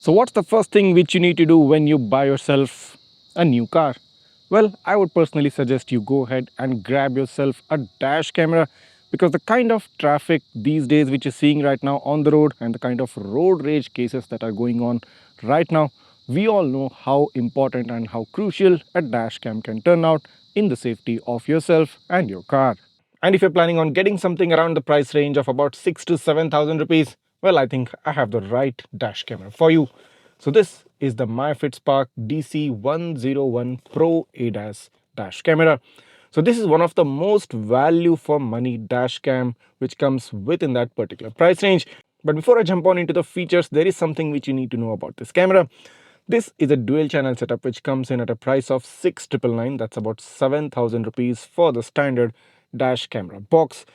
So what's the first thing which you need to do when you buy yourself a new car? Well, I would personally suggest you go ahead and grab yourself a dash camera, because the kind of traffic these days which you're seeing right now on the road and the kind of road rage cases that are going on right now, we all know how important and how crucial a dash cam can turn out in the safety of yourself and your car. And if you're planning on getting something around the price range of about 6 to 7,000 rupees, well, I think I have the right dash camera for you. So this is the MyFitSpark DC101 Pro ADAS dash camera. So this is one of the most value for money dash cam which comes within that particular price range. But before I jump on into the features, there is something which you need to know about this camera. This is a dual channel setup which comes in at a price of 6,999. That's about 7,000 rupees for the standard dash camera box.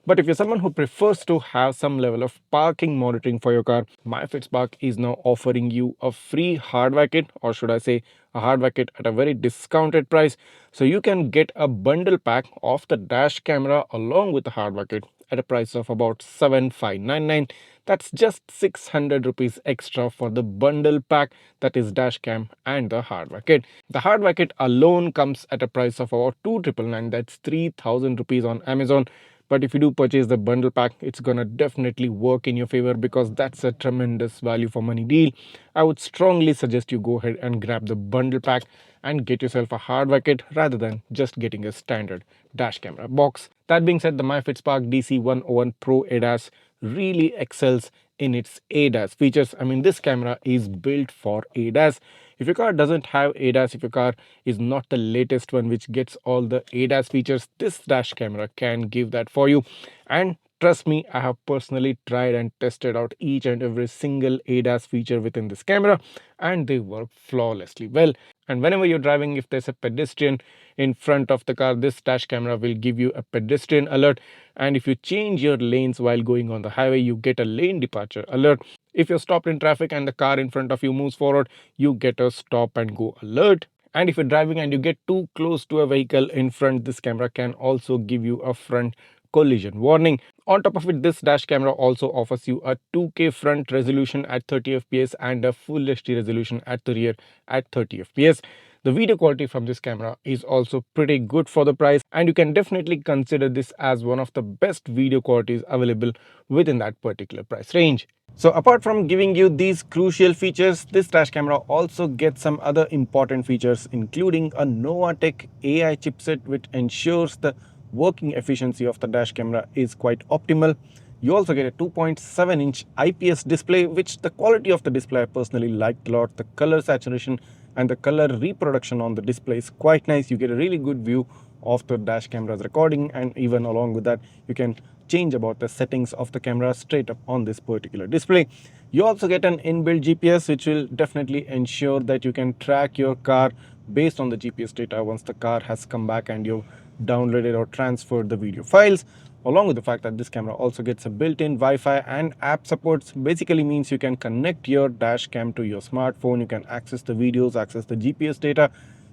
But if you're someone who prefers to have some level of parking monitoring for your car, MyFitSpark is now offering you a free hardware kit, or should I say a hardware kit at a very discounted price. So you can get a bundle pack of the dash camera along with the hardware kit at a price of about 7,599. That's just 600 rupees extra for the bundle pack, that is dash cam and the hardware kit. The hardware kit alone comes at a price of about 2,999. That's 3,000 rupees on Amazon. But if you do purchase the bundle pack, it's gonna definitely work in your favor, because that's a tremendous value for money deal. I would strongly suggest you go ahead and grab the bundle pack and get yourself a hardware kit rather than just getting a standard dash camera box. That being said, the MyFitSpark DC101 Pro ADAS really excels in its ADAS features. I mean, this camera is built for ADAS. If your car doesn't have ADAS, if your car is not the latest one which gets all the ADAS features, this dash camera can give that for you. And trust me, I have personally tried and tested out each and every single ADAS feature within this camera, and they work flawlessly well. And whenever you're driving, if there's a pedestrian in front of the car, this dash camera will give you a pedestrian alert. And if you change your lanes while going on the highway, you get a lane departure alert. If you're stopped in traffic and the car in front of you moves forward, you get a stop and go alert. And if you're driving and you get too close to a vehicle in front, this camera can also give you a front collision warning. On top of it, this dash camera also offers you a 2K front resolution at 30 fps and a full HD resolution at the rear at 30 fps. The video quality from this camera is also pretty good for the price, and you can definitely consider this as one of the best video qualities available within that particular price range. So apart from giving you these crucial features, this dash camera also gets some other important features, including a Novatek AI chipset which ensures the working efficiency of the dash camera is quite optimal. You also get a 2.7-inch IPS display, which the quality of the display I personally liked a lot. The color saturation and the color reproduction on the display is quite nice. You get a really good view of the dash camera's recording, and even along with that, you can change about the settings of the camera straight up on this particular display. You also get an inbuilt GPS, which will definitely ensure that you can track your car based on the GPS data once the car has come back and you've downloaded or transferred the video files. Along with the fact that this camera also gets a built-in Wi-Fi and app supports, basically means you can connect your dash cam to your smartphone, you can access the videos, access the GPS data,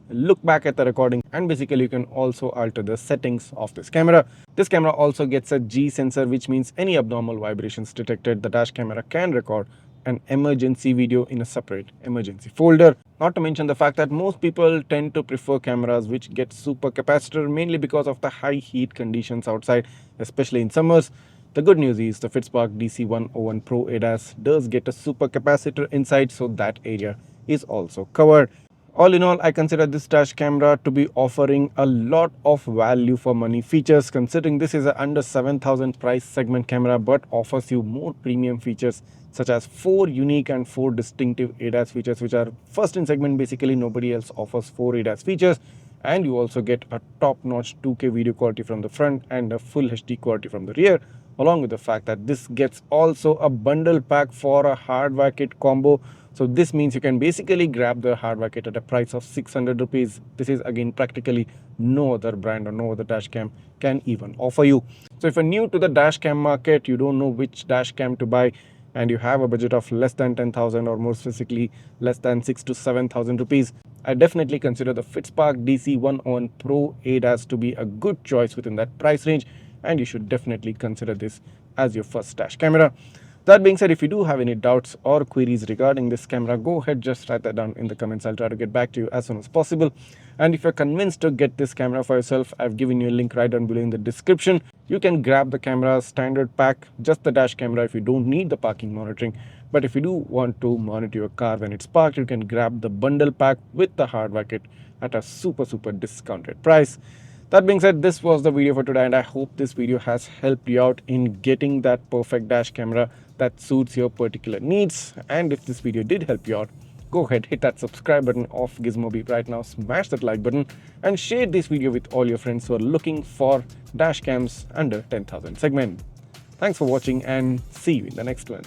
look back at the recording, and basically you can also alter the settings of this camera. This camera also gets a G sensor, which means any abnormal vibrations detected, the dash camera can record an emergency video in a separate emergency folder. Not to mention the fact that most people tend to prefer cameras which get super capacitor, mainly because of the high heat conditions outside, especially in summers. The good news is the FitSpark DC101 Pro ADAS does get a super capacitor inside, so that area is also covered. All in all, I consider this dash camera to be offering a lot of value for money features, considering this is a under 7,000 price segment camera but offers you more premium features such as 4 unique and 4 distinctive ADAS features, which are first in segment. Basically nobody else offers 4 ADAS features, and you also get a top-notch 2K video quality from the front and a full HD quality from the rear, along with the fact that this gets also a bundle pack for a hardware kit combo. So this means you can basically grab the hardware kit at a price of 600 rupees. This is again practically no other brand or no other dash cam can even offer you. So if you're new to the dash cam market, you don't know which dash cam to buy, and you have a budget of less than 10,000, or more specifically less than 6 to 7,000 rupees, I definitely consider the FitSpark DC101 Pro ADAS to be a good choice within that price range, and you should definitely consider this as your first dash camera. That being said, if you do have any doubts or queries regarding this camera, go ahead, just write that down in the comments. I'll try to get back to you as soon as possible. And if you're convinced to get this camera for yourself, I've given you a link right down below in the description. You can grab the camera standard pack, just the dash camera if you don't need the parking monitoring. But if you do want to monitor your car when it's parked, you can grab the bundle pack with the hardware kit at a super discounted price. That being said, this was the video for today, and I hope this video has helped you out in getting that perfect dash camera that suits your particular needs. And if this video did help you out, go ahead, hit that subscribe button of Gizmobeep right now, smash that like button, and share this video with all your friends who are looking for dash cams under 10,000 segment. Thanks for watching, and see you in the next one.